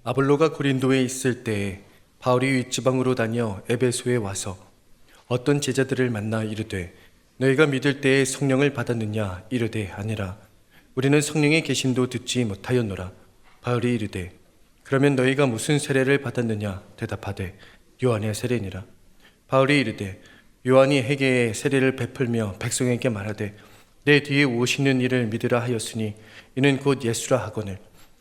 아볼로가 고린도에 있을 때에 바울이 윗지방으로 다녀 에베소에 와서 어떤 제자들을 만나 이르되 너희가 믿을 때에 성령을 받았느냐 이르되 아니라 우리는 성령의 계심도 듣지 못하였노라. 바울이 이르되 그러면 너희가 무슨 세례를 받았느냐 대답하되 요한의 세례니라. 바울이 이르되 요한이 회개의 세례를 베풀며 백성에게 말하되 내 뒤에 오시는 이를 믿으라 하였으니 이는 곧 예수라 하거늘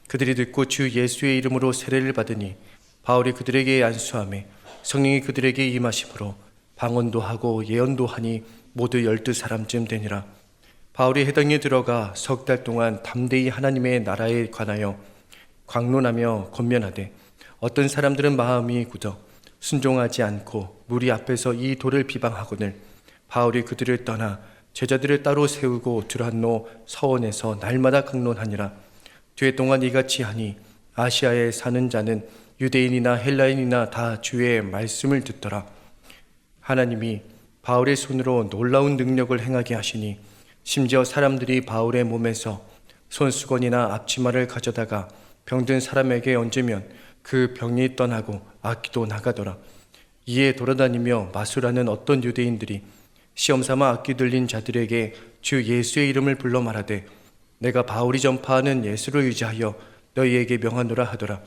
그들이 듣고 주 예수의 이름으로 세례를 받으니 바울이 그들에게 안수하매 성령이 그들에게 임하심으로 방언도 하고 예언도 하니 모두 12사람쯤 되니라. 바울이 회당에 들어가 석 달 동안 담대히 하나님의 나라에 관하여 광론하며 권면하되 어떤 사람들은 마음이 굳어 순종하지 않고 무리 앞에서 이 도를 비방하거늘 바울이 그들을 떠나 제자들을 따로 세우고 두란노 서원에서 날마다 강론하니라. 뒤에 동안 이같이 하니 아시아에 사는 자는 유대인이나 헬라인이나 다 주의 말씀을 듣더라. 하나님이 바울의 손으로 놀라운 능력을 행하게 하시니 심지어 사람들이 바울의 몸에서 손수건이나 앞치마를 가져다가 병든 사람에게 얹으면 그 병이 떠나고 악기도 나가더라. 이에 돌아다니며 마술하는 어떤 유대인들이 시험삼아 악기 들린 자들에게 주 예수의 이름을 불러 말하되 내가 바울이 전파하는 예수를 의지하여 너희에게 명하노라 하더라.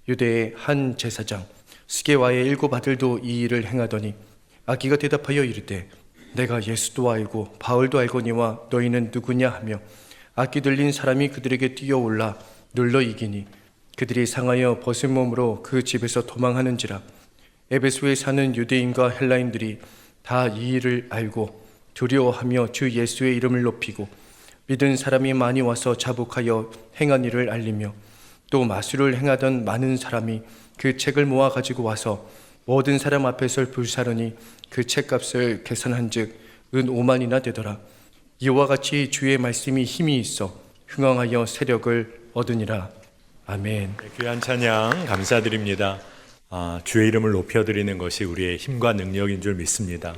유대의 한 제사장 스게와의 7 아들도 이 일을 행하더니 악기가 대답하여 이르되 내가 예수도 알고 바울도 알거니와 너희는 누구냐 하며 악기 들린 사람이 그들에게 뛰어올라 눌러 이기니 그들이 상하여 벗은 몸으로 그 집에서 도망하는지라. 에베소에 사는 유대인과 헬라인들이 다 이 일을 알고 두려워하며 주 예수의 이름을 높이고 믿은 사람이 많이 와서 자복하여 행한 일을 알리며 또 마술을 행하던 많은 사람이 그 책을 모아 가지고 와서 모든 사람 앞에서 불사르니 그 책값을 계산한즉 은 5만이나 되더라. 이와 같이 주의 말씀이 힘이 있어 흥왕하여 세력을 얻으니라. 아멘. 귀한 찬양 감사드립니다. 주의 이름을 높여드리는 것이 우리의 힘과 능력인 줄 믿습니다.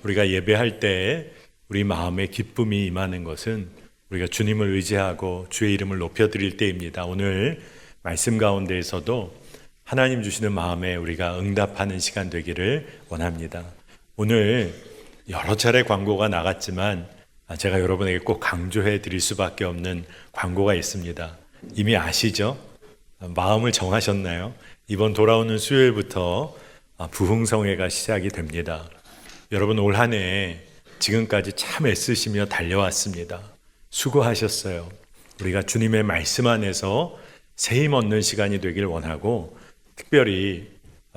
우리가 예배할 때 우리 마음에 기쁨이 임하는 것은 우리가 주님을 의지하고 주의 이름을 높여드릴 때입니다. 오늘 말씀 가운데에서도 하나님 주시는 마음에 우리가 응답하는 시간 되기를 원합니다. 오늘 여러 차례 광고가 나갔지만 제가 여러분에게 꼭 강조해 드릴 수밖에 없는 광고가 있습니다. 이미 아시죠? 마음을 정하셨나요? 이번 돌아오는 수요일부터 부흥성회가 시작이 됩니다. 여러분 올 한 해 지금까지 참 애쓰시며 달려왔습니다. 수고하셨어요. 우리가 주님의 말씀 안에서 새 힘 얻는 시간이 되길 원하고 특별히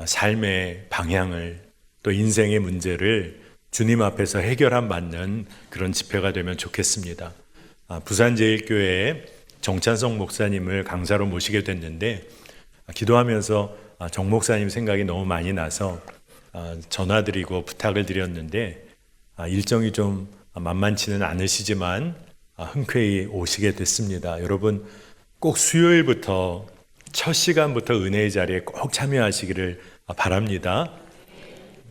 삶의 방향을 또 인생의 문제를 주님 앞에서 해결함 받는 그런 집회가 되면 좋겠습니다. 부산제일교회 정찬성 목사님을 강사로 모시게 됐는데 기도하면서 정 목사님 생각이 너무 많이 나서 전화드리고 부탁을 드렸는데 일정이 좀 만만치는 않으시지만 흔쾌히 오시게 됐습니다. 여러분 꼭 수요일부터 첫 시간부터 은혜의 자리에 꼭 참여하시기를 바랍니다.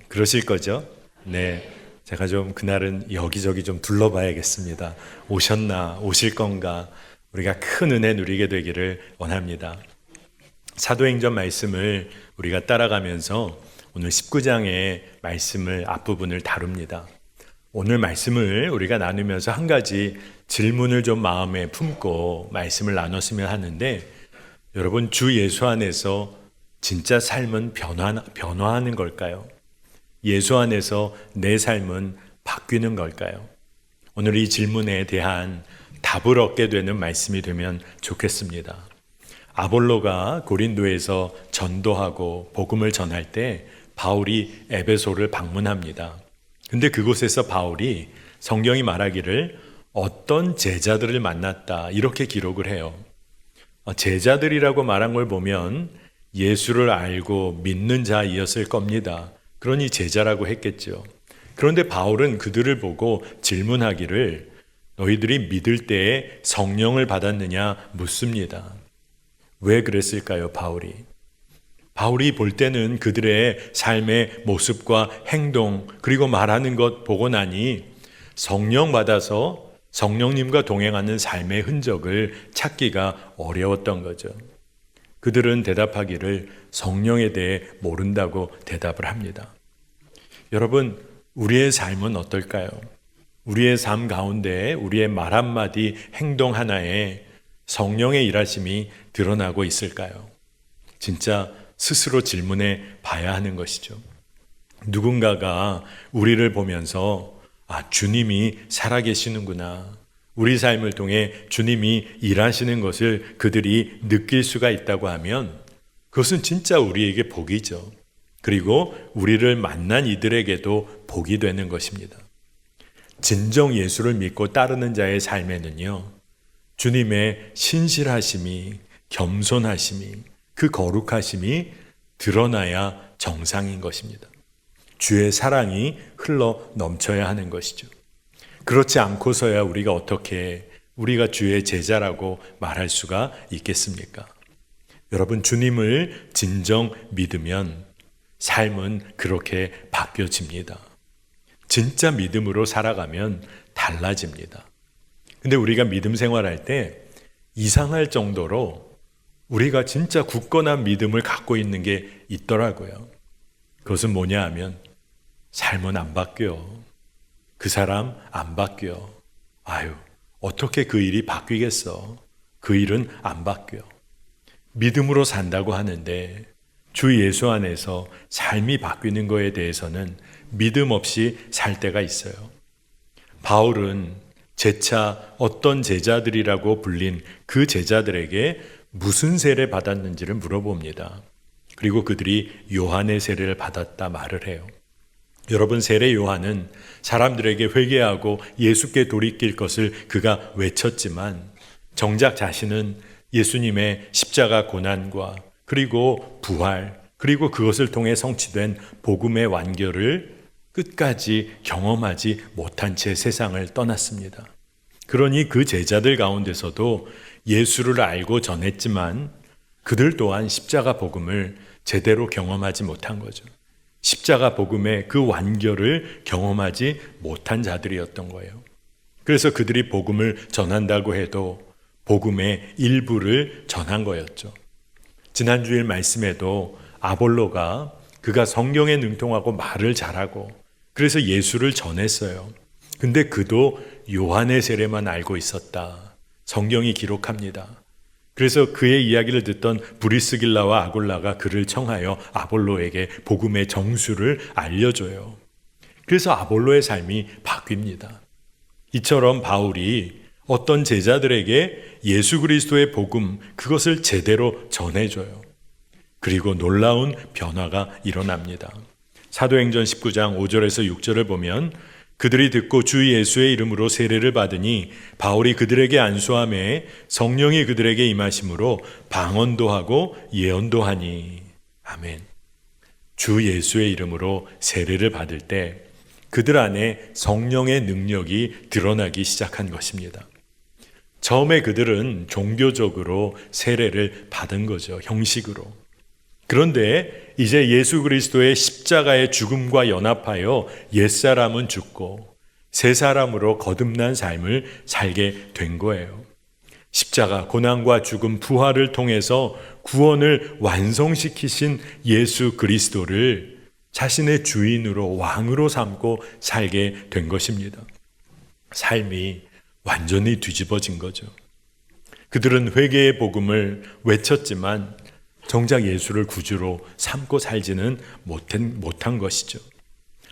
그러실 거죠? 네, 제가 좀 그날은 여기저기 좀 둘러봐야겠습니다. 오셨나, 오실 건가, 우리가 큰 은혜 누리게 되기를 원합니다. 사도행전 말씀을 우리가 따라가면서 오늘 19장의 말씀을 앞부분을 다룹니다. 오늘 말씀을 우리가 나누면서 한 가지 질문을 좀 마음에 품고 말씀을 나눴으면 하는데, 여러분 주 예수 안에서 진짜 삶은 변화하는 걸까요? 예수 안에서 내 삶은 바뀌는 걸까요? 오늘 이 질문에 대한 답을 얻게 되는 말씀이 되면 좋겠습니다. 아볼로가 고린도에서 전도하고 복음을 전할 때 바울이 에베소를 방문합니다. 근데 그곳에서 바울이 성경이 말하기를 어떤 제자들을 만났다 이렇게 기록을 해요. 제자들이라고 말한 걸 보면 예수를 알고 믿는 자이었을 겁니다. 그러니 제자라고 했겠죠. 그런데 바울은 그들을 보고 질문하기를 너희들이 믿을 때에 성령을 받았느냐 묻습니다. 왜 그랬을까요, 바울이 볼 때는 그들의 삶의 모습과 행동 그리고 말하는 것 보고 나니 성령 받아서 성령님과 동행하는 삶의 흔적을 찾기가 어려웠던 거죠. 그들은 대답하기를 성령에 대해 모른다고 대답을 합니다. 여러분, 우리의 삶은 어떨까요? 우리의 삶 가운데 우리의 말 한마디, 행동 하나에 성령의 일하심이 드러나고 있을까요? 진짜 스스로 질문해 봐야 하는 것이죠. 누군가가 우리를 보면서 주님이 살아계시는구나. 우리 삶을 통해 주님이 일하시는 것을 그들이 느낄 수가 있다고 하면 그것은 진짜 우리에게 복이죠. 그리고 우리를 만난 이들에게도 복이 되는 것입니다. 진정 예수를 믿고 따르는 자의 삶에는요, 주님의 신실하심이, 겸손하심이, 그 거룩하심이 드러나야 정상인 것입니다. 주의 사랑이 흘러 넘쳐야 하는 것이죠. 그렇지 않고서야 우리가 주의 제자라고 말할 수가 있겠습니까? 여러분, 주님을 진정 믿으면 삶은 그렇게 바뀌어집니다. 진짜 믿음으로 살아가면 달라집니다. 근데 우리가 믿음 생활할 때 이상할 정도로 우리가 진짜 굳건한 믿음을 갖고 있는 게 있더라고요. 그것은 뭐냐 하면 삶은 안 바뀌어. 그 사람 안 바뀌어. 어떻게 그 일이 바뀌겠어? 그 일은 안 바뀌어. 믿음으로 산다고 하는데 주 예수 안에서 삶이 바뀌는 거에 대해서는 믿음 없이 살 때가 있어요. 바울은 재차 어떤 제자들이라고 불린 그 제자들에게 무슨 세례 받았는지를 물어봅니다. 그리고 그들이 요한의 세례를 받았다 말을 해요. 여러분, 세례 요한은 사람들에게 회개하고 예수께 돌이킬 것을 그가 외쳤지만 정작 자신은 예수님의 십자가 고난과 그리고 부활, 그리고 그것을 통해 성취된 복음의 완결을 끝까지 경험하지 못한 채 세상을 떠났습니다. 그러니 그 제자들 가운데서도 예수를 알고 전했지만 그들 또한 십자가 복음을 제대로 경험하지 못한 거죠. 십자가 복음의 그 완결을 경험하지 못한 자들이었던 거예요. 그래서 그들이 복음을 전한다고 해도 복음의 일부를 전한 거였죠. 지난주일 말씀에도 아볼로가 그가 성경에 능통하고 말을 잘하고 그래서 예수를 전했어요. 근데 그도 요한의 세례만 알고 있었다. 성경이 기록합니다. 그래서 그의 이야기를 듣던 브리스길라와 아굴라가 그를 청하여 아볼로에게 복음의 정수를 알려줘요. 그래서 아볼로의 삶이 바뀝니다. 이처럼 바울이 어떤 제자들에게 예수 그리스도의 복음, 그것을 제대로 전해줘요. 그리고 놀라운 변화가 일어납니다. 사도행전 19장 5절에서 6절을 보면 그들이 듣고 주 예수의 이름으로 세례를 받으니 바울이 그들에게 안수하매 성령이 그들에게 임하심으로 방언도 하고 예언도 하니. 아멘. 주 예수의 이름으로 세례를 받을 때 그들 안에 성령의 능력이 드러나기 시작한 것입니다. 처음에 그들은 종교적으로 세례를 받은 거죠. 형식으로. 그런데 이제 예수 그리스도의 십자가의 죽음과 연합하여 옛사람은 죽고 새 사람으로 거듭난 삶을 살게 된 거예요. 십자가, 고난과 죽음, 부활을 통해서 구원을 완성시키신 예수 그리스도를 자신의 주인으로 왕으로 삼고 살게 된 것입니다. 삶이 완전히 뒤집어진 거죠. 그들은 회개의 복음을 외쳤지만 정작 예수를 구주로 삼고 살지는 못한 것이죠.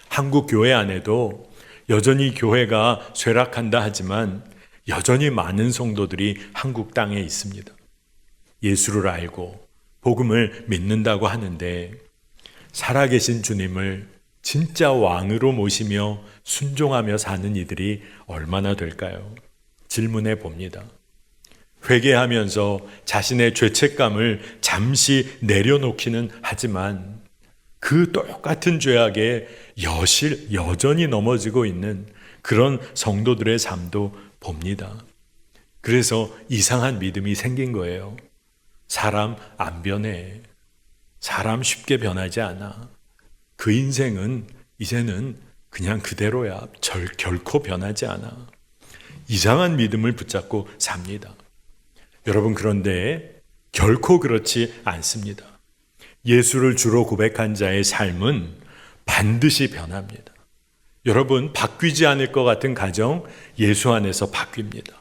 한국 교회 안에도 여전히 교회가 쇠락한다 하지만 여전히 많은 성도들이 한국 땅에 있습니다. 예수를 알고 복음을 믿는다고 하는데 살아계신 주님을 진짜 왕으로 모시며 순종하며 사는 이들이 얼마나 될까요? 질문해 봅니다. 회개하면서 자신의 죄책감을 잠시 내려놓기는 하지만 그 똑같은 죄악에 여전히 넘어지고 있는 그런 성도들의 삶도 봅니다. 그래서 이상한 믿음이 생긴 거예요. 사람 안 변해. 사람 쉽게 변하지 않아. 그 인생은 이제는 그냥 그대로야. 결코 변하지 않아. 이상한 믿음을 붙잡고 삽니다. 여러분, 그런데 결코 그렇지 않습니다. 예수를 주로 고백한 자의 삶은 반드시 변합니다. 여러분, 바뀌지 않을 것 같은 가정, 예수 안에서 바뀝니다.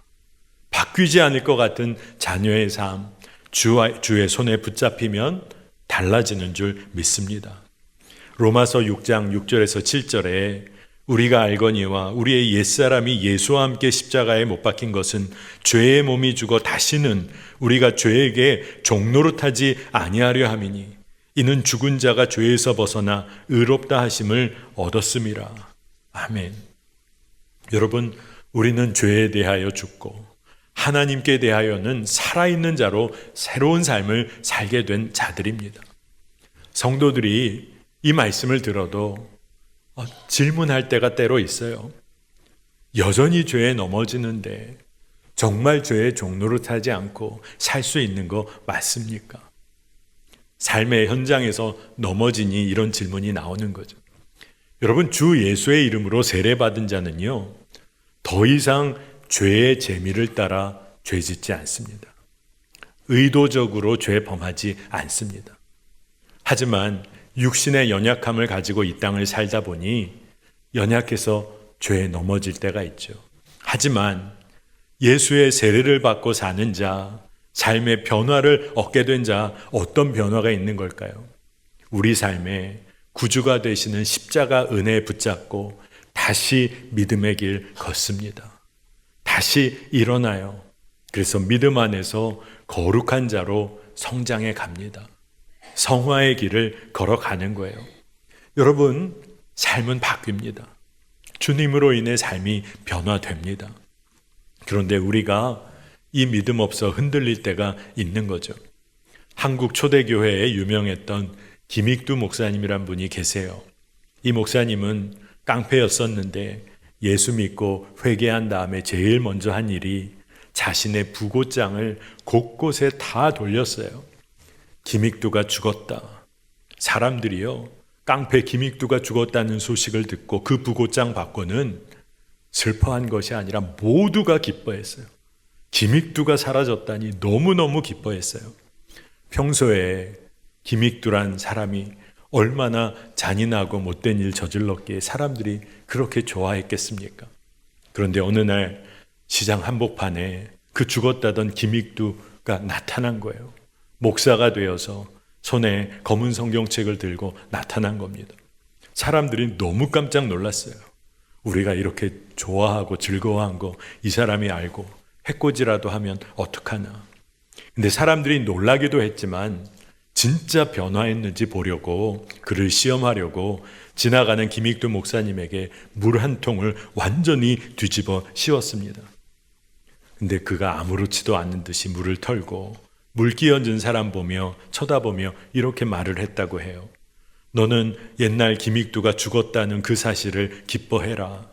바뀌지 않을 것 같은 자녀의 삶, 주의 손에 붙잡히면 달라지는 줄 믿습니다. 로마서 6장 6절에서 7절에 우리가 알거니와 우리의 옛사람이 예수와 함께 십자가에 못 박힌 것은 죄의 몸이 죽어 다시는 우리가 죄에게 종노릇하지 아니하려 함이니 이는 죽은 자가 죄에서 벗어나 의롭다 하심을 얻었음이라. 아멘. 여러분, 우리는 죄에 대하여 죽고 하나님께 대하여는 살아있는 자로 새로운 삶을 살게 된 자들입니다. 성도들이 이 말씀을 들어도 질문할 때가 때로 있어요. 여전히 죄에 넘어지는데 정말 죄의 종노릇하지 않고 살 수 있는 거 맞습니까? 삶의 현장에서 넘어지니 이런 질문이 나오는 거죠. 여러분, 주 예수의 이름으로 세례받은 자는요, 더 이상 죄의 재미를 따라 죄짓지 않습니다. 의도적으로 죄 범하지 않습니다. 하지만 육신의 연약함을 가지고 이 땅을 살다 보니 연약해서 죄에 넘어질 때가 있죠. 하지만 예수의 세례를 받고 사는 자, 삶의 변화를 얻게 된 자, 어떤 변화가 있는 걸까요? 우리 삶에 구주가 되시는 십자가 은혜에 붙잡고 다시 믿음의 길 걷습니다. 다시 일어나요. 그래서 믿음 안에서 거룩한 자로 성장해 갑니다. 성화의 길을 걸어가는 거예요. 여러분, 삶은 바뀝니다. 주님으로 인해 삶이 변화됩니다. 그런데 우리가 이 믿음 없어 흔들릴 때가 있는 거죠. 한국 초대교회에 유명했던 김익두 목사님이란 분이 계세요. 이 목사님은 깡패였었는데 예수 믿고 회개한 다음에 제일 먼저 한 일이 자신의 부고장을 곳곳에 다 돌렸어요. 김익두가 죽었다. 사람들이요, 깡패 김익두가 죽었다는 소식을 듣고 그 부고장 받고는 슬퍼한 것이 아니라 모두가 기뻐했어요. 김익두가 사라졌다니 너무너무 기뻐했어요. 평소에 김익두란 사람이 얼마나 잔인하고 못된 일 저질렀기에 사람들이 그렇게 좋아했겠습니까? 그런데 어느 날 시장 한복판에 그 죽었다던 김익두가 나타난 거예요. 목사가 되어서 손에 검은 성경책을 들고 나타난 겁니다. 사람들이 너무 깜짝 놀랐어요. 우리가 이렇게 좋아하고 즐거워한 거 이 사람이 알고 해코지라도 하면 어떡하나. 근데 사람들이 놀라기도 했지만 진짜 변화했는지 보려고 그를 시험하려고 지나가는 김익두 목사님에게 물 한 통을 완전히 뒤집어 씌웠습니다. 근데 그가 아무렇지도 않은 듯이 물을 털고 물 끼얹은 사람 보며 쳐다보며 이렇게 말을 했다고 해요. 너는 옛날 김익두가 죽었다는 그 사실을 기뻐해라.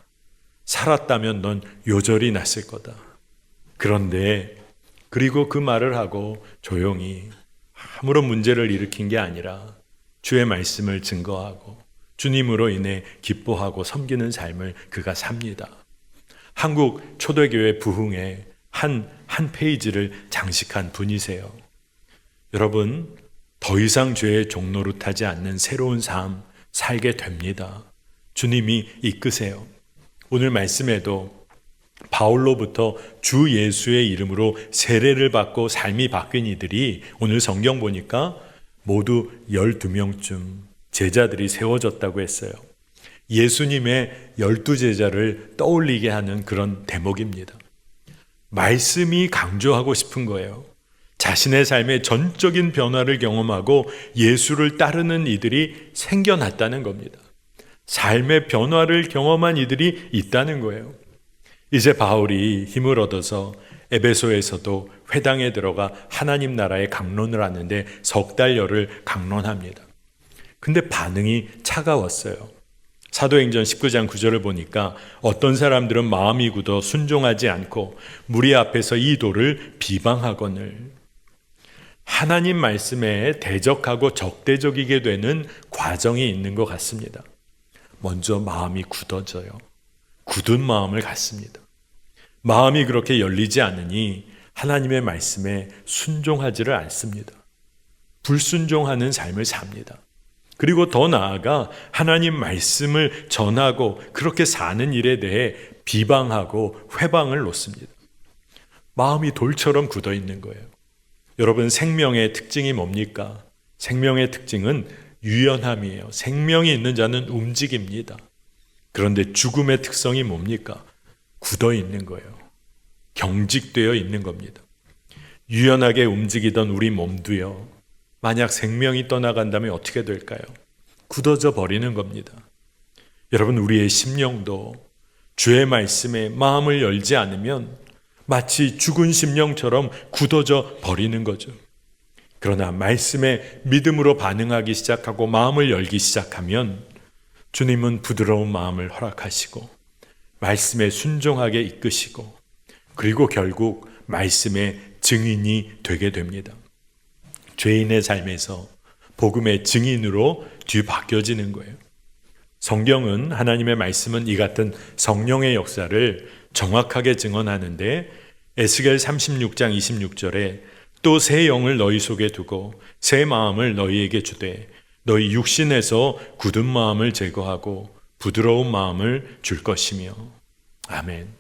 살았다면 넌 요절이 났을 거다. 그런데 그리고 그 말을 하고 조용히 아무런 문제를 일으킨 게 아니라 주의 말씀을 증거하고 주님으로 인해 기뻐하고 섬기는 삶을 그가 삽니다. 한국 초대교회 부흥의 한 페이지를 장식한 분이세요. 여러분, 더 이상 죄의 종노릇하지 않는 새로운 삶 살게 됩니다. 주님이 이끄세요. 오늘 말씀에도 바울로부터 주 예수의 이름으로 세례를 받고 삶이 바뀐 이들이 오늘 성경 보니까 모두 12명쯤 제자들이 세워졌다고 했어요. 예수님의 12제자를 떠올리게 하는 그런 대목입니다. 말씀이 강조하고 싶은 거예요. 자신의 삶의 전적인 변화를 경험하고 예수를 따르는 이들이 생겨났다는 겁니다. 삶의 변화를 경험한 이들이 있다는 거예요. 이제 바울이 힘을 얻어서 에베소에서도 회당에 들어가 하나님 나라의 강론을 하는데 석 달여를 강론합니다. 근데 반응이 차가웠어요. 사도행전 19장 9절을 보니까 어떤 사람들은 마음이 굳어 순종하지 않고 무리 앞에서 이 도를 비방하거늘. 하나님 말씀에 대적하고 적대적이게 되는 과정이 있는 것 같습니다. 먼저 마음이 굳어져요. 굳은 마음을 갖습니다. 마음이 그렇게 열리지 않으니 하나님의 말씀에 순종하지를 않습니다. 불순종하는 삶을 삽니다. 그리고 더 나아가 하나님 말씀을 전하고 그렇게 사는 일에 대해 비방하고 회방을 놓습니다. 마음이 돌처럼 굳어 있는 거예요. 여러분, 생명의 특징이 뭡니까? 생명의 특징은 유연함이에요. 생명이 있는 자는 움직입니다. 그런데 죽음의 특성이 뭡니까? 굳어 있는 거예요. 경직되어 있는 겁니다. 유연하게 움직이던 우리 몸도요, 만약 생명이 떠나간다면 어떻게 될까요? 굳어져 버리는 겁니다. 여러분, 우리의 심령도 주의 말씀에 마음을 열지 않으면 마치 죽은 심령처럼 굳어져 버리는 거죠. 그러나 말씀에 믿음으로 반응하기 시작하고 마음을 열기 시작하면 주님은 부드러운 마음을 허락하시고 말씀에 순종하게 이끄시고 그리고 결국 말씀의 증인이 되게 됩니다. 죄인의 삶에서 복음의 증인으로 뒤바뀌어지는 거예요. 성경은, 하나님의 말씀은 이 같은 성령의 역사를 정확하게 증언하는데 에스겔 36장 26절에 또 새 영을 너희 속에 두고 새 마음을 너희에게 주되 너희 육신에서 굳은 마음을 제거하고 부드러운 마음을 줄 것이며. 아멘.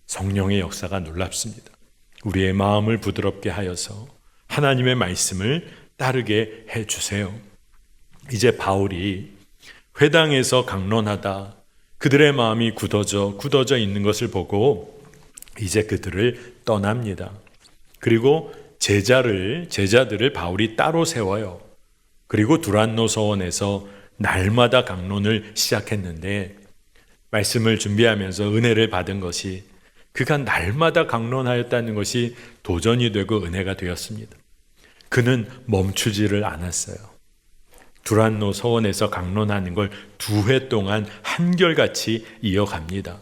성령의 역사가 놀랍습니다. 우리의 마음을 부드럽게 하여서 하나님의 말씀을 따르게 해주세요. 이제 바울이 회당에서 강론하다 그들의 마음이 굳어져 있는 것을 보고 이제 그들을 떠납니다. 그리고 제자들을 바울이 따로 세워요. 그리고 두란노 서원에서 날마다 강론을 시작했는데 말씀을 준비하면서 은혜를 받은 것이 그가 날마다 강론하였다는 것이 도전이 되고 은혜가 되었습니다. 그는 멈추지를 않았어요. 두란노 서원에서 강론하는 걸 2회 동안 한결같이 이어갑니다.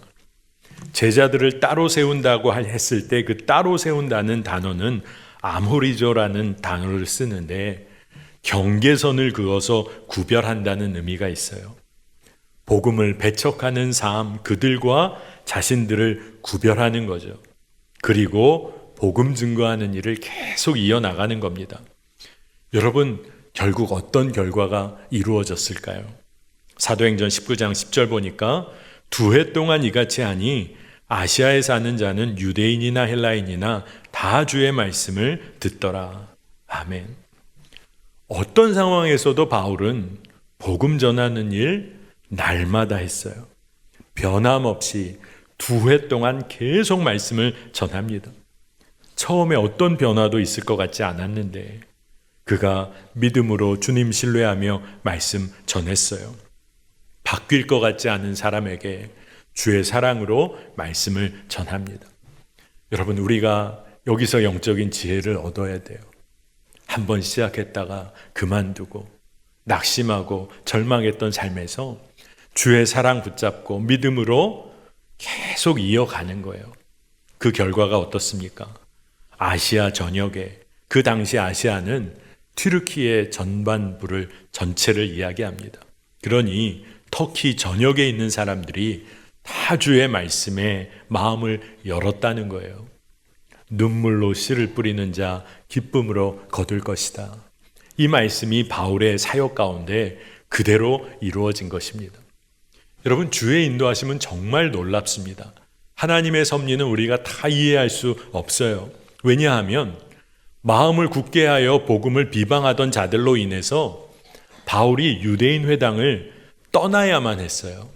제자들을 따로 세운다고 했을 때 그 따로 세운다는 단어는 아모리조라는 단어를 쓰는데 경계선을 그어서 구별한다는 의미가 있어요. 복음을 배척하는 삶, 그들과 자신들을 구별하는 거죠. 그리고 복음 증거하는 일을 계속 이어나가는 겁니다. 여러분, 결국 어떤 결과가 이루어졌을까요? 사도행전 19장 10절 보니까 2회 동안 이같이 하니 아시아에 사는 자는 유대인이나 헬라인이나 다 주의 말씀을 듣더라. 아멘. 어떤 상황에서도 바울은 복음 전하는 일 날마다 했어요. 변함없이 2회 동안 계속 말씀을 전합니다. 처음에 어떤 변화도 있을 것 같지 않았는데 그가 믿음으로 주님 신뢰하며 말씀 전했어요. 바뀔 것 같지 않은 사람에게 주의 사랑으로 말씀을 전합니다. 여러분, 우리가 여기서 영적인 지혜를 얻어야 돼요. 한번 시작했다가 그만두고 낙심하고 절망했던 삶에서 주의 사랑 붙잡고 믿음으로 계속 이어가는 거예요. 그 결과가 어떻습니까? 아시아 전역에, 그 당시 아시아는 튀르키예 전반부를 전체를 이야기합니다. 그러니 터키 전역에 있는 사람들이 다 주의 말씀에 마음을 열었다는 거예요. 눈물로 씨를 뿌리는 자 기쁨으로 거둘 것이다. 이 말씀이 바울의 사역 가운데 그대로 이루어진 것입니다. 여러분, 주의 인도하심은 정말 놀랍습니다. 하나님의 섭리는 우리가 다 이해할 수 없어요. 왜냐하면 마음을 굳게 하여 복음을 비방하던 자들로 인해서 바울이 유대인 회당을 떠나야만 했어요.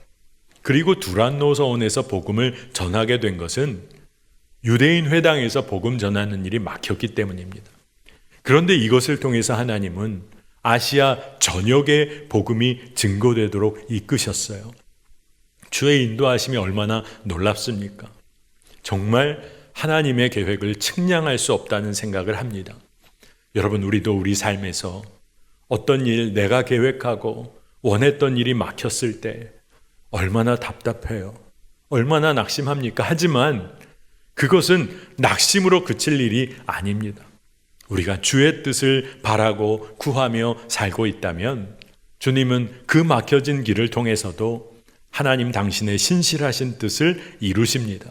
그리고 두란노 서원에서 복음을 전하게 된 것은 유대인 회당에서 복음 전하는 일이 막혔기 때문입니다. 그런데 이것을 통해서 하나님은 아시아 전역에 복음이 증거되도록 이끄셨어요. 주의 인도하심이 얼마나 놀랍습니까? 정말 하나님의 계획을 측량할 수 없다는 생각을 합니다. 여러분, 우리도 우리 삶에서 어떤 일 내가 계획하고 원했던 일이 막혔을 때 얼마나 답답해요. 얼마나 낙심합니까? 하지만 그것은 낙심으로 그칠 일이 아닙니다. 우리가 주의 뜻을 바라고 구하며 살고 있다면 주님은 그 막혀진 길을 통해서도 하나님 당신의 신실하신 뜻을 이루십니다.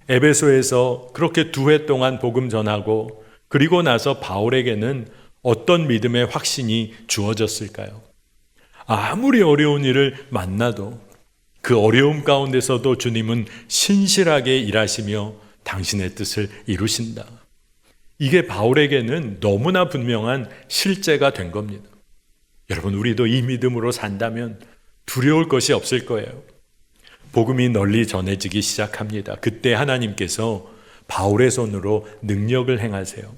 에베소에서 그렇게 2해 동안 복음 전하고 그리고 나서 바울에게는 어떤 믿음의 확신이 주어졌을까요? 아무리 어려운 일을 만나도 그 어려움 가운데서도 주님은 신실하게 일하시며 당신의 뜻을 이루신다. 이게 바울에게는 너무나 분명한 실제가 된 겁니다. 여러분, 우리도 이 믿음으로 산다면 두려울 것이 없을 거예요. 복음이 널리 전해지기 시작합니다. 그때 하나님께서 바울의 손으로 능력을 행하세요.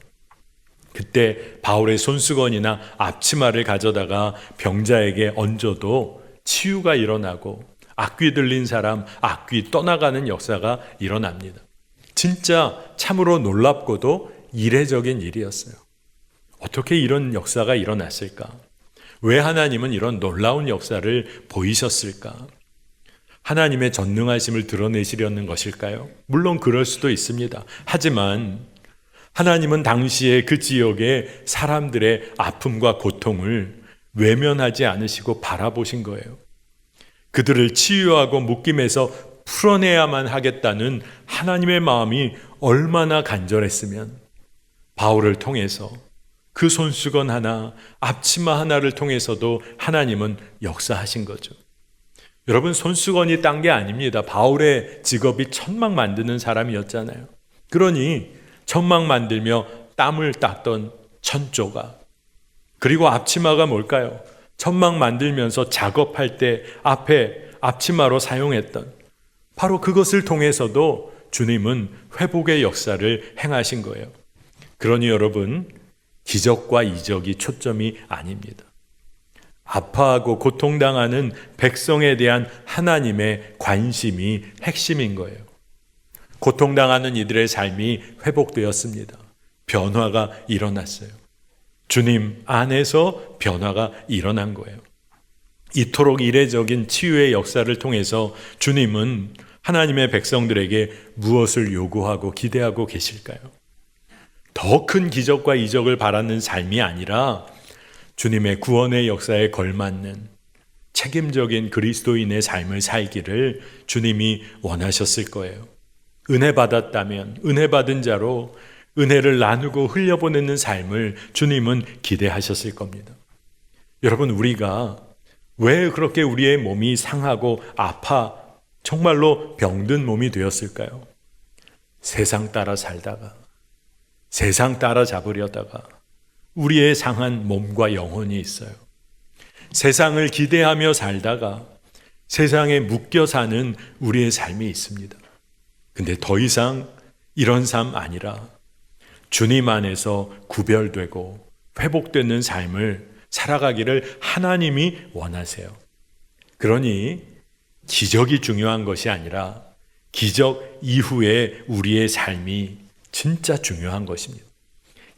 그때 바울의 손수건이나 앞치마를 가져다가 병자에게 얹어도 치유가 일어나고 악귀 들린 사람, 악귀 떠나가는 역사가 일어납니다. 진짜 참으로 놀랍고도 이례적인 일이었어요. 어떻게 이런 역사가 일어났을까? 왜 하나님은 이런 놀라운 역사를 보이셨을까? 하나님의 전능하심을 드러내시려는 것일까요? 물론 그럴 수도 있습니다. 하지만 하나님은 당시에 그 지역의 사람들의 아픔과 고통을 외면하지 않으시고 바라보신 거예요. 그들을 치유하고 묶임에서 풀어내야만 하겠다는 하나님의 마음이 얼마나 간절했으면 바울을 통해서 그 손수건 하나, 앞치마 하나를 통해서도 하나님은 역사하신 거죠. 여러분, 손수건이 딴 게 아닙니다. 바울의 직업이 천막 만드는 사람이었잖아요. 그러니 천막 만들며 땀을 닦던 천조각. 그리고 앞치마가 뭘까요? 천막 만들면서 작업할 때 앞에 앞치마로 사용했던 바로 그것을 통해서도 주님은 회복의 역사를 행하신 거예요. 그러니 여러분, 기적과 이적이 초점이 아닙니다. 아파하고 고통당하는 백성에 대한 하나님의 관심이 핵심인 거예요. 고통당하는 이들의 삶이 회복되었습니다. 변화가 일어났어요. 주님 안에서 변화가 일어난 거예요. 이토록 이례적인 치유의 역사를 통해서 주님은 하나님의 백성들에게 무엇을 요구하고 기대하고 계실까요? 더 큰 기적과 이적을 바라는 삶이 아니라 주님의 구원의 역사에 걸맞는 책임적인 그리스도인의 삶을 살기를 주님이 원하셨을 거예요. 은혜 받았다면 은혜 받은 자로 은혜를 나누고 흘려보내는 삶을 주님은 기대하셨을 겁니다. 여러분, 우리가 왜 그렇게 우리의 몸이 상하고 아파 정말로 병든 몸이 되었을까요? 세상 따라 살다가, 세상 따라 잡으려다가 우리의 상한 몸과 영혼이 있어요. 세상을 기대하며 살다가 세상에 묶여 사는 우리의 삶이 있습니다. 근데 더 이상 이런 삶 아니라 주님 안에서 구별되고 회복되는 삶을 살아가기를 하나님이 원하세요. 그러니 기적이 중요한 것이 아니라 기적 이후에 우리의 삶이 진짜 중요한 것입니다.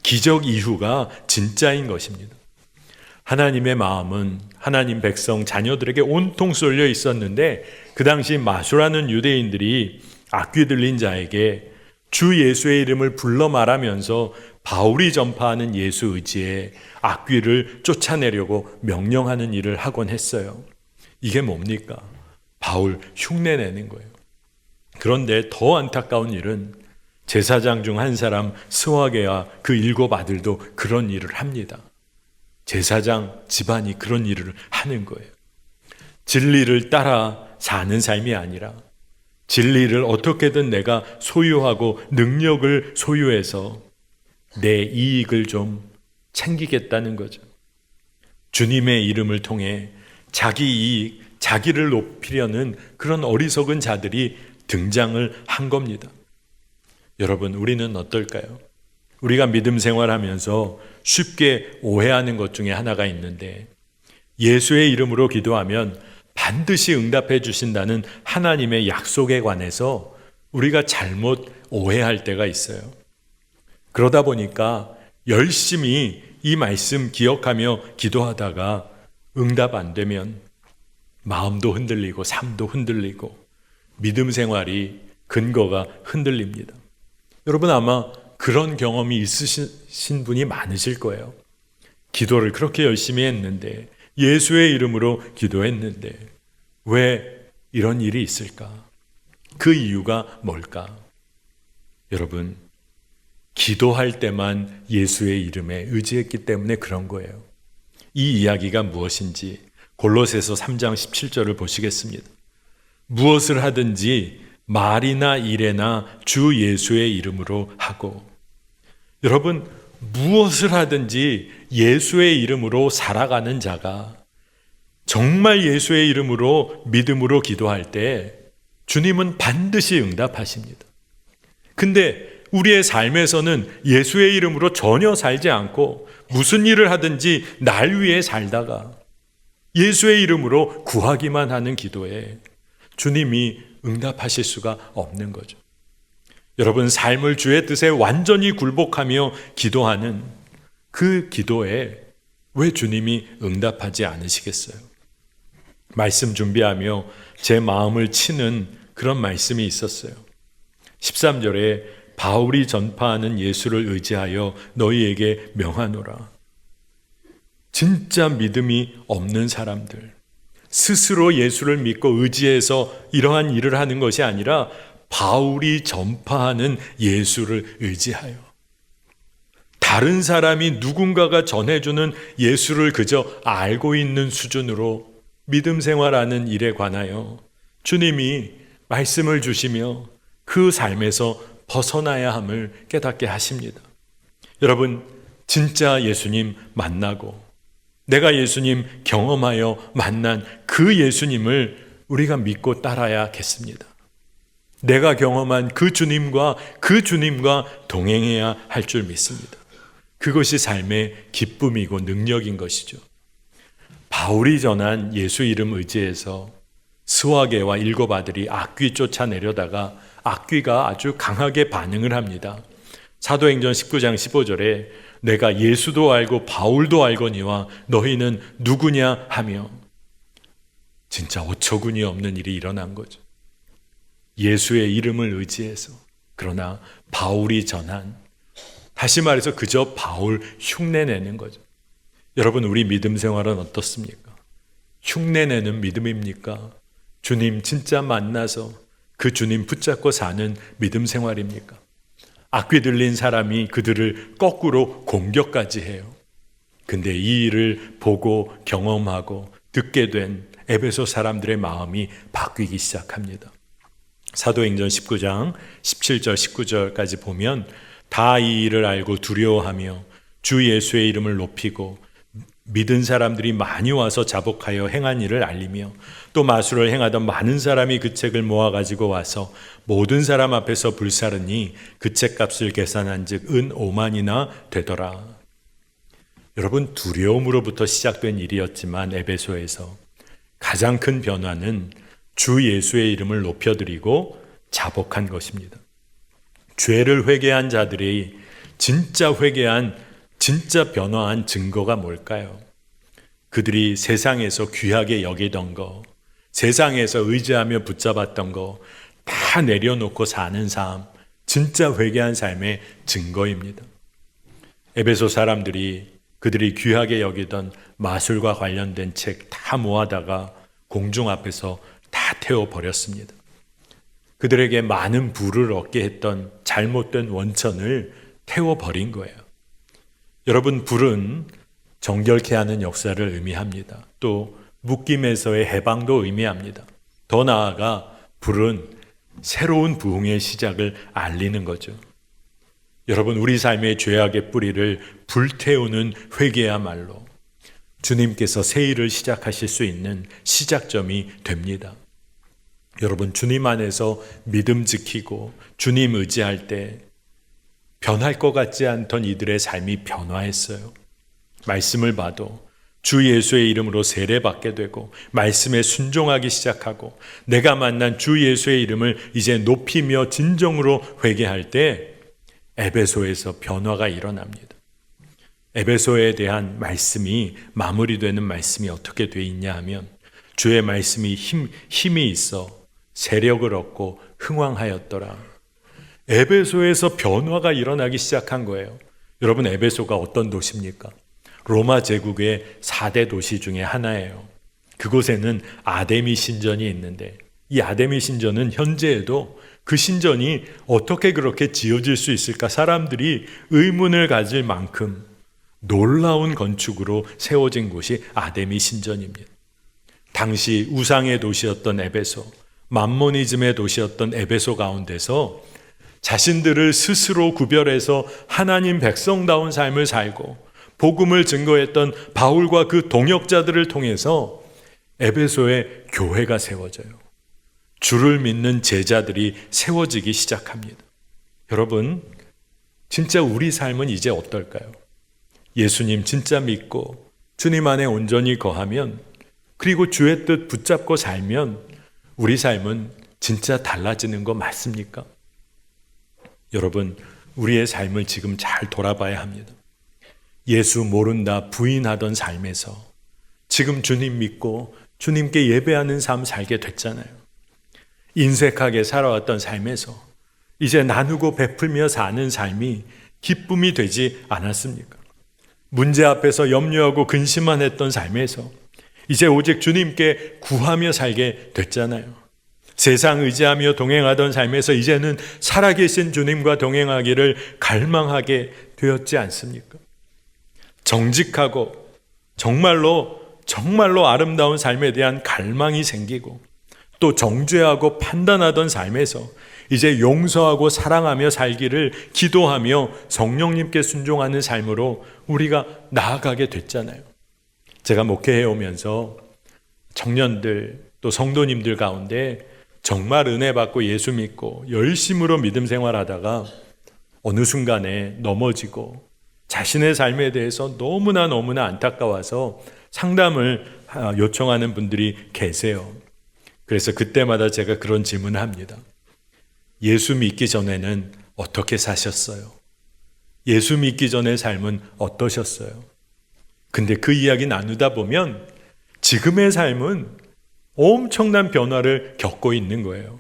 기적 이후가 진짜인 것입니다. 하나님의 마음은 하나님 백성 자녀들에게 온통 쏠려 있었는데 그 당시 마수라는 유대인들이 악귀 들린 자에게 주 예수의 이름을 불러 말하면서 바울이 전파하는 예수 의지에 악귀를 쫓아내려고 명령하는 일을 하곤 했어요. 이게 뭡니까? 바울 흉내내는 거예요. 그런데 더 안타까운 일은 제사장 중 한 사람 스와게와 그 7 아들도 그런 일을 합니다. 제사장 집안이 그런 일을 하는 거예요. 진리를 따라 사는 삶이 아니라 진리를 어떻게든 내가 소유하고 능력을 소유해서 내 이익을 좀 챙기겠다는 거죠. 주님의 이름을 통해 자기 이익, 자기를 높이려는 그런 어리석은 자들이 등장을 한 겁니다. 여러분, 우리는 어떨까요? 우리가 믿음 생활하면서 쉽게 오해하는 것 중에 하나가 있는데 예수의 이름으로 기도하면 반드시 응답해 주신다는 하나님의 약속에 관해서 우리가 잘못 오해할 때가 있어요. 그러다 보니까 열심히 이 말씀 기억하며 기도하다가 응답 안 되면 마음도 흔들리고 삶도 흔들리고 믿음 생활이 근거가 흔들립니다. 여러분, 아마 그런 경험이 있으신 분이 많으실 거예요. 기도를 그렇게 열심히 했는데 예수의 이름으로 기도했는데 왜 이런 일이 있을까? 그 이유가 뭘까? 여러분, 기도할 때만 예수의 이름에 의지했기 때문에 그런 거예요. 이 이야기가 무엇인지 골로새서 3장 17절을 보시겠습니다. 무엇을 하든지 말이나 일에나 주 예수의 이름으로 하고. 여러분, 무엇을 하든지 예수의 이름으로 살아가는 자가 정말 예수의 이름으로 믿음으로 기도할 때 주님은 반드시 응답하십니다. 근데 우리의 삶에서는 예수의 이름으로 전혀 살지 않고 무슨 일을 하든지 날 위해 살다가 예수의 이름으로 구하기만 하는 기도에 주님이 응답하실 수가 없는 거죠. 여러분, 삶을 주의 뜻에 완전히 굴복하며 기도하는 그 기도에 왜 주님이 응답하지 않으시겠어요? 말씀 준비하며 제 마음을 치는 그런 말씀이 있었어요. 13절에 바울이 전파하는 예수를 의지하여 너희에게 명하노라. 진짜 믿음이 없는 사람들, 스스로 예수를 믿고 의지해서 이러한 일을 하는 것이 아니라 바울이 전파하는 예수를 의지하여 다른 사람이 누군가가 전해주는 예수를 그저 알고 있는 수준으로 믿음 생활하는 일에 관하여 주님이 말씀을 주시며 그 삶에서 벗어나야 함을 깨닫게 하십니다. 여러분, 진짜 예수님 만나고 내가 예수님 경험하여 만난 그 예수님을 우리가 믿고 따라야겠습니다. 내가 경험한 그 주님과 동행해야 할 줄 믿습니다. 그것이 삶의 기쁨이고 능력인 것이죠. 바울이 전한 예수 이름 의지에서 스와게와 일곱 아들이 악귀 쫓아내려다가 악귀가 아주 강하게 반응을 합니다. 사도행전 19장 15절에 내가 예수도 알고 바울도 알거니와 너희는 누구냐 하며 진짜 어처구니 없는 일이 일어난 거죠. 예수의 이름을 의지해서, 그러나 바울이 전한, 다시 말해서 그저 바울 흉내내는 거죠. 여러분, 우리 믿음 생활은 어떻습니까? 흉내내는 믿음입니까? 주님 진짜 만나서 그 주님 붙잡고 사는 믿음 생활입니까? 악귀 들린 사람이 그들을 거꾸로 공격까지 해요. 근데 이 일을 보고 경험하고 듣게 된 에베소 사람들의 마음이 바뀌기 시작합니다. 사도행전 19장 17절 19절까지 보면 다 이 일을 알고 두려워하며 주 예수의 이름을 높이고 믿은 사람들이 많이 와서 자복하여 행한 일을 알리며 또 마술을 행하던 많은 사람이 그 책을 모아가지고 와서 모든 사람 앞에서 불사르니 그 책값을 계산한 즉 은 5만이나 되더라. 여러분, 두려움으로부터 시작된 일이었지만 에베소에서 가장 큰 변화는 주 예수의 이름을 높여드리고 자복한 것입니다. 죄를 회개한 자들이 진짜 회개한, 진짜 변화한 증거가 뭘까요? 그들이 세상에서 귀하게 여기던 거, 세상에서 의지하며 붙잡았던 거 다 내려놓고 사는 삶, 진짜 회개한 삶의 증거입니다. 에베소 사람들이 그들이 귀하게 여기던 마술과 관련된 책 다 모아다가 공중 앞에서 다 태워버렸습니다. 그들에게 많은 부를 얻게 했던 잘못된 원천을 태워버린 거예요. 여러분, 불은 정결케 하는 역사를 의미합니다. 또 묶임에서의 해방도 의미합니다. 더 나아가 불은 새로운 부흥의 시작을 알리는 거죠. 여러분, 우리 삶의 죄악의 뿌리를 불태우는 회개야말로 주님께서 새 일을 시작하실 수 있는 시작점이 됩니다. 여러분, 주님 안에서 믿음 지키고 주님 의지할 때 변할 것 같지 않던 이들의 삶이 변화했어요. 말씀을 봐도 주 예수의 이름으로 세례받게 되고 말씀에 순종하기 시작하고 내가 만난 주 예수의 이름을 이제 높이며 진정으로 회개할 때 에베소에서 변화가 일어납니다. 에베소에 대한 말씀이 마무리되는 말씀이 어떻게 돼 있냐 하면 주의 말씀이 힘이 있어 세력을 얻고 흥왕하였더라. 에베소에서 변화가 일어나기 시작한 거예요. 여러분, 에베소가 어떤 도시입니까? 로마 제국의 4대 도시 중에 하나예요. 그곳에는 아데미 신전이 있는데 이 아데미 신전은 현재에도 그 신전이 어떻게 그렇게 지어질 수 있을까? 사람들이 의문을 가질 만큼 놀라운 건축으로 세워진 곳이 아데미 신전입니다. 당시 우상의 도시였던 에베소, 맘모니즘의 도시였던 에베소 가운데서 자신들을 스스로 구별해서 하나님 백성다운 삶을 살고 복음을 증거했던 바울과 그 동역자들을 통해서 에베소에 교회가 세워져요. 주를 믿는 제자들이 세워지기 시작합니다. 여러분, 진짜 우리 삶은 이제 어떨까요? 예수님 진짜 믿고 주님 안에 온전히 거하면, 그리고 주의 뜻 붙잡고 살면 우리 삶은 진짜 달라지는 거 맞습니까? 여러분, 우리의 삶을 지금 잘 돌아봐야 합니다. 예수 모른다 부인하던 삶에서 지금 주님 믿고 주님께 예배하는 삶 살게 됐잖아요. 인색하게 살아왔던 삶에서 이제 나누고 베풀며 사는 삶이 기쁨이 되지 않았습니까? 문제 앞에서 염려하고 근심만 했던 삶에서 이제 오직 주님께 구하며 살게 됐잖아요. 세상 의지하며 동행하던 삶에서 이제는 살아계신 주님과 동행하기를 갈망하게 되었지 않습니까? 정직하고 정말로 아름다운 삶에 대한 갈망이 생기고, 또 정죄하고 판단하던 삶에서 이제 용서하고 사랑하며 살기를 기도하며 성령님께 순종하는 삶으로 우리가 나아가게 됐잖아요. 제가 목회해 오면서 청년들 또 성도님들 가운데 정말 은혜 받고 예수 믿고 열심으로 믿음 생활하다가 어느 순간에 넘어지고 자신의 삶에 대해서 너무나 안타까워서 상담을 요청하는 분들이 계세요. 그래서 그때마다 제가 그런 질문을 합니다. 예수 믿기 전에는 어떻게 사셨어요? 예수 믿기 전의 삶은 어떠셨어요? 근데 그 이야기 나누다 보면 지금의 삶은 엄청난 변화를 겪고 있는 거예요.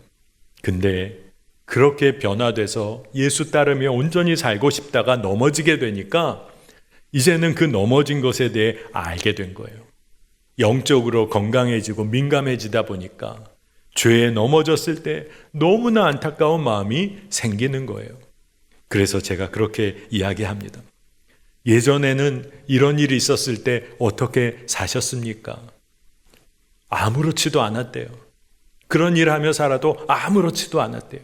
근데 그렇게 변화돼서 예수 따르며 온전히 살고 싶다가 넘어지게 되니까 이제는 그 넘어진 것에 대해 알게 된 거예요. 영적으로 건강해지고 민감해지다 보니까 죄에 넘어졌을 때 너무나 안타까운 마음이 생기는 거예요. 그래서 제가 그렇게 이야기합니다. 예전에는 이런 일이 있었을 때 어떻게 사셨습니까? 아무렇지도 않았대요. 그런 일을 하며 살아도 아무렇지도 않았대요.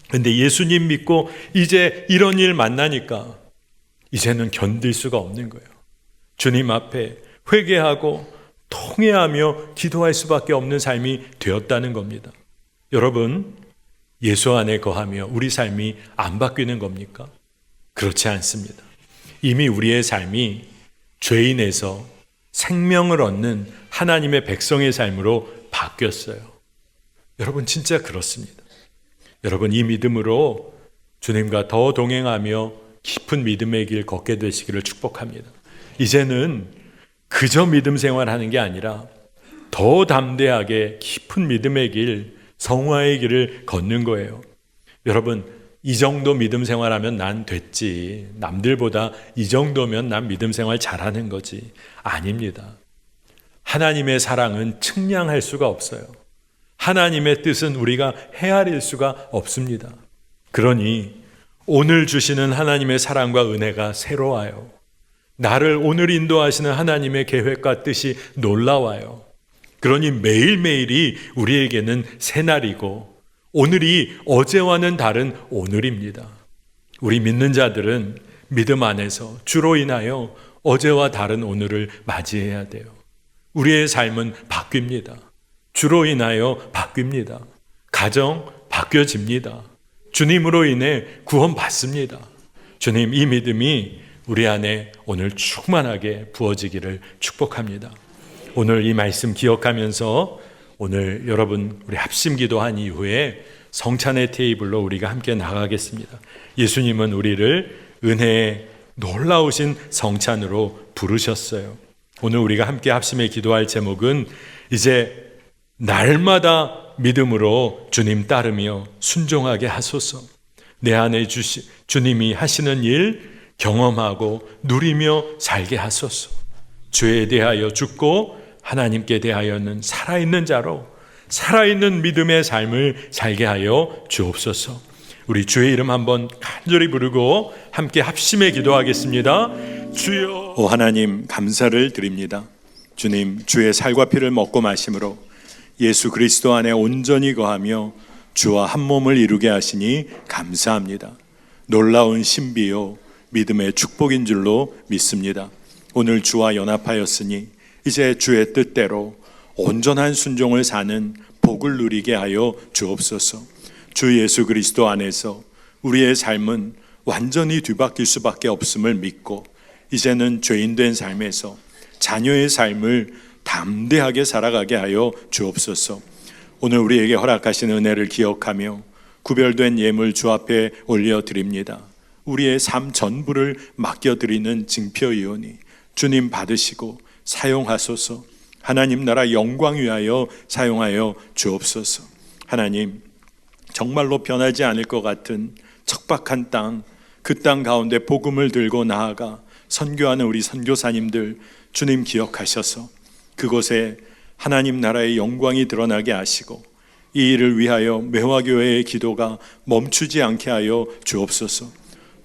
근데 예수님 믿고 이제 이런 일 만나니까 이제는 견딜 수가 없는 거예요. 주님 앞에 회개하고 통회하며 기도할 수밖에 없는 삶이 되었다는 겁니다. 여러분, 예수 안에 거하며 우리 삶이 안 바뀌는 겁니까? 그렇지 않습니다. 이미 우리의 삶이 죄인에서 생명을 얻는 하나님의 백성의 삶으로 바뀌었어요. 여러분, 진짜 그렇습니다. 여러분, 이 믿음으로 주님과 더 동행하며 깊은 믿음의 길 걷게 되시기를 축복합니다. 이제는 그저 믿음 생활하는 게 아니라 더 담대하게 깊은 믿음의 길, 성화의 길을 걷는 거예요. 여러분, 이 정도 믿음 생활하면 난 됐지, 남들보다 이 정도면 난 믿음 생활 잘하는 거지. 아닙니다. 하나님의 사랑은 측량할 수가 없어요. 하나님의 뜻은 우리가 헤아릴 수가 없습니다. 그러니 오늘 주시는 하나님의 사랑과 은혜가 새로워요. 나를 오늘 인도하시는 하나님의 계획과 뜻이 놀라워요. 그러니 매일매일이 우리에게는 새날이고 오늘이 어제와는 다른 오늘입니다. 우리 믿는 자들은 믿음 안에서 주로 인하여 어제와 다른 오늘을 맞이해야 돼요. 우리의 삶은 바뀝니다. 주로 인하여 바뀝니다. 가정 바뀌어집니다. 주님으로 인해 구원받습니다. 주님, 이 믿음이 우리 안에 오늘 충만하게 부어지기를 축복합니다. 오늘 이 말씀 기억하면서 오늘 여러분 우리 합심 기도한 이후에 성찬의 테이블로 우리가 함께 나가겠습니다. 예수님은 우리를 은혜의 놀라우신 성찬으로 부르셨어요. 오늘 우리가 함께 합심에 기도할 제목은 이제 날마다 믿음으로 주님 따르며 순종하게 하소서. 내 안에 주님이 하시는 일 경험하고 누리며 살게 하소서. 죄에 대하여 죽고 하나님께 대하여는 살아있는 자로 살아있는 믿음의 삶을 살게 하여 주옵소서. 우리 주의 이름 한번 간절히 부르고 함께 합심해 기도하겠습니다. 주여. 오 하나님, 감사를 드립니다. 주님, 주의 살과 피를 먹고 마심으로 예수 그리스도 안에 온전히 거하며 주와 한 몸을 이루게 하시니 감사합니다. 놀라운 신비요 믿음의 축복인 줄로 믿습니다. 오늘 주와 연합하였으니 이제 주의 뜻대로 온전한 순종을 사는 복을 누리게 하여 주옵소서. 주 예수 그리스도 안에서 우리의 삶은 완전히 뒤바뀔 수밖에 없음을 믿고 이제는 죄인된 삶에서 자녀의 삶을 담대하게 살아가게 하여 주옵소서. 오늘 우리에게 허락하신 은혜를 기억하며 구별된 예물 주 앞에 올려드립니다. 우리의 삶 전부를 맡겨드리는 징표이오니 주님 받으시고 사용하소서. 하나님 나라 영광 위하여 사용하여 주옵소서. 하나님, 정말로 변하지 않을 것 같은 척박한 땅, 그 땅 가운데 복음을 들고 나아가 선교하는 우리 선교사님들 주님 기억하셔서 그곳에 하나님 나라의 영광이 드러나게 하시고 이 일을 위하여 매화교회의 기도가 멈추지 않게 하여 주옵소서.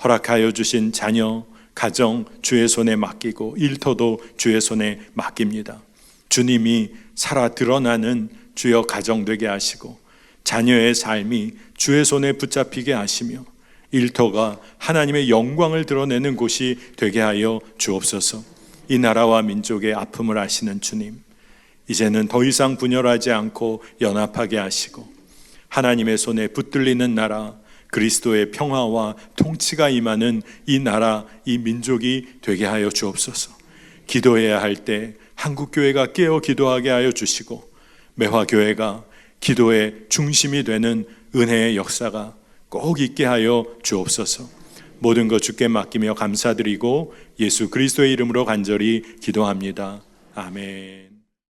허락하여 주신 자녀, 가정 주의 손에 맡기고 일터도 주의 손에 맡깁니다. 주님이 살아 드러나는 주여 가정 되게 하시고 자녀의 삶이 주의 손에 붙잡히게 하시며 일터가 하나님의 영광을 드러내는 곳이 되게 하여 주옵소서. 이 나라와 민족의 아픔을 아시는 주님, 이제는 더 이상 분열하지 않고 연합하게 하시고 하나님의 손에 붙들리는 나라, 그리스도의 평화와 통치가 임하는 이 나라, 이 민족이 되게 하여 주옵소서. 기도해야 할 때 한국교회가 깨어 기도하게 하여 주시고 매화교회가 기도의 중심이 되는 은혜의 역사가 꼭 있게 하여 주옵소서. 모든 것 주께 맡기며 감사드리고 예수 그리스도의 이름으로 간절히 기도합니다. 아멘.